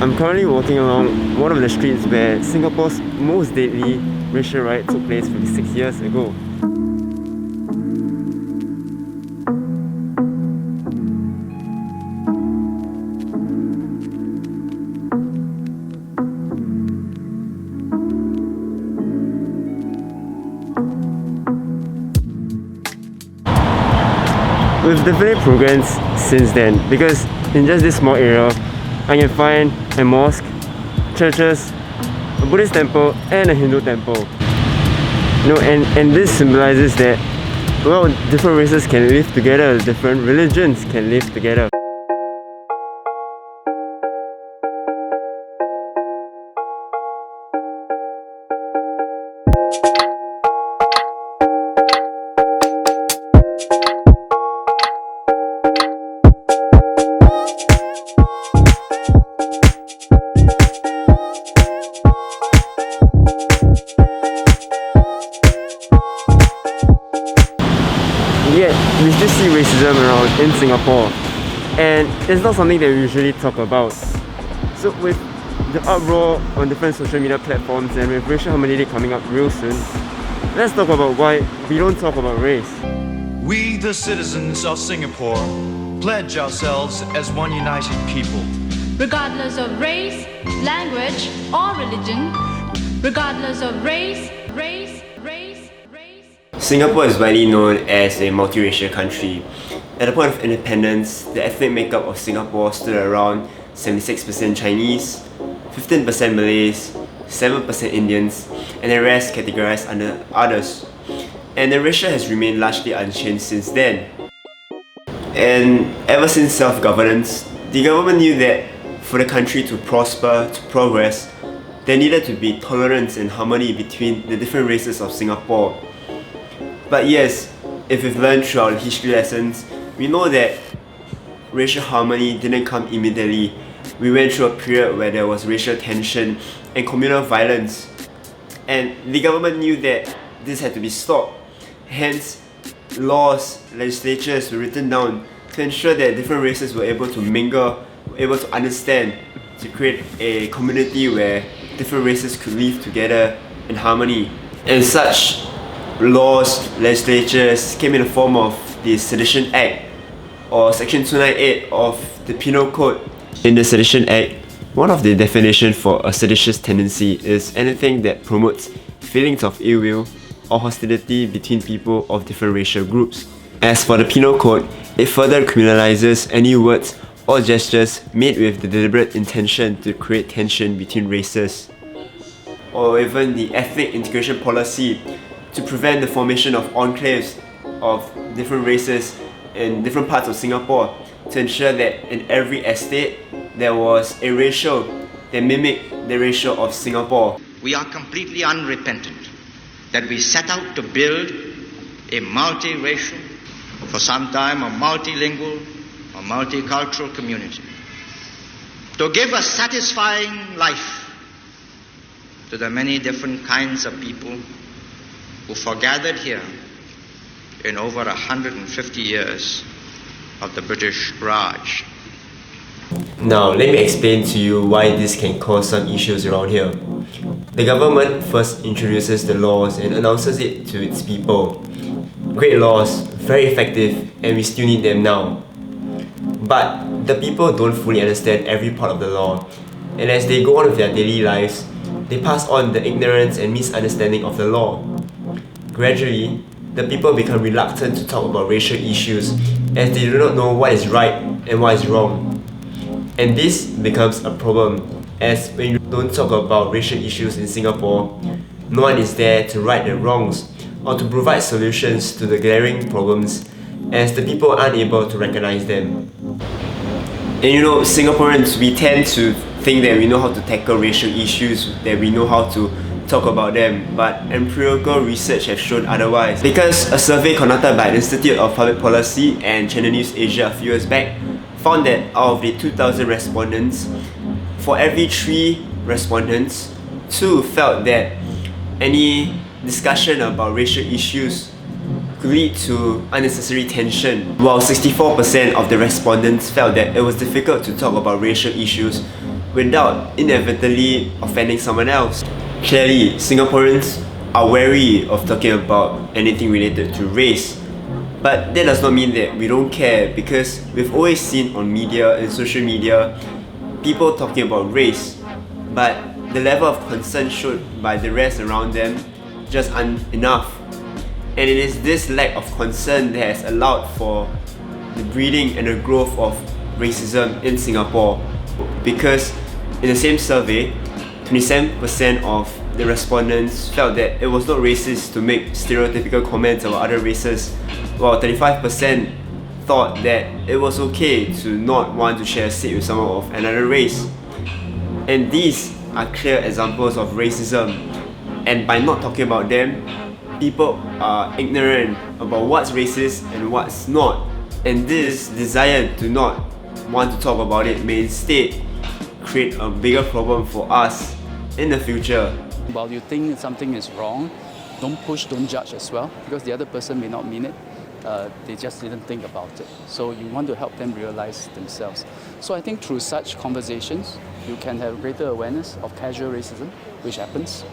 I'm currently walking along one of the streets where Singapore's most deadly racial riot took place 56 years ago. We've definitely progressed since then, because in just this small area I can find a mosque, churches, a Buddhist temple and a Hindu temple. And this symbolizes that, well, different races can live together, different religions can live together. Yet, we still see racism around in Singapore, and it's not something that we usually talk about. So with the uproar on different social media platforms and with Racial Harmony Day coming up real soon, let's talk about why we don't talk about race. We, the citizens of Singapore, pledge ourselves as one united people. Regardless of race, language, or religion, regardless of race. Singapore is widely known as a multiracial country. At the point of independence, the ethnic makeup of Singapore stood at around 76% Chinese, 15% Malays, 7% Indians, and the rest categorized under others. And the ratio has remained largely unchanged since then. And ever since self-governance, the government knew that for the country to prosper, to progress, there needed to be tolerance and harmony between the different races of Singapore. But yes, if we've learned through our history lessons, we know that racial harmony didn't come immediately. We went through a period where there was racial tension and communal violence. And the government knew that this had to be stopped. Hence, laws, legislatures were written down to ensure that different races were able to mingle, were able to understand, to create a community where different races could live together in harmony. And such laws, legislatures came in the form of the Sedition Act, or Section 298 of the Penal Code. In the Sedition Act, one of the definitions for a seditious tendency is anything that promotes feelings of ill will or hostility between people of different racial groups. As for the Penal Code, it further criminalizes any words or gestures made with the deliberate intention to create tension between races. Or even the ethnic integration policy, to prevent the formation of enclaves of different races in different parts of Singapore, to ensure that in every estate there was a ratio that mimicked the ratio of Singapore. We are completely unrepentant that we set out to build a multiracial, for some time a multilingual, a multicultural community, to give a satisfying life to the many different kinds of people who foregathered here in over 150 years of the British Raj. Now, let me explain to you why this can cause some issues around here. The government first introduces the laws and announces it to its people. Great laws, very effective, and we still need them now. But the people don't fully understand every part of the law, and as they go on with their daily lives, they pass on the ignorance and misunderstanding of the law. Gradually, the people become reluctant to talk about racial issues as they do not know what is right and what is wrong. And this becomes a problem, as when you don't talk about racial issues in Singapore, no one is there to right the wrongs or to provide solutions to the glaring problems, as the people aren't able to recognize them. And Singaporeans, we tend to think that we know how to tackle racial issues, that we know how to talk about them, but empirical research has shown otherwise. Because a survey conducted by the Institute of Public Policy and Channel News Asia a few years back found that out of the 2,000 respondents, for every 3 respondents, 2 felt that any discussion about racial issues could lead to unnecessary tension, while 64% of the respondents felt that it was difficult to talk about racial issues without inevitably offending someone else. Clearly, Singaporeans are wary of talking about anything related to race. But that does not mean that we don't care, because we've always seen on media and social media people talking about race, but the level of concern showed by the rest around them just aren't enough. And it is this lack of concern that has allowed for the breeding and the growth of racism in Singapore. Because in the same survey, 27% of the respondents felt that it was not racist to make stereotypical comments about other races, while 35% thought that it was okay to not want to share a seat with someone of another race. And these are clear examples of racism, and by not talking about them, people are ignorant about what's racist and what's not. And this desire to not want to talk about it may instead create a bigger problem for us in the future. While you think something is wrong, don't push, don't judge as well, because the other person may not mean it. They just didn't think about it. So you want to help them realize themselves. So I think through such conversations, you can have greater awareness of casual racism, which happens.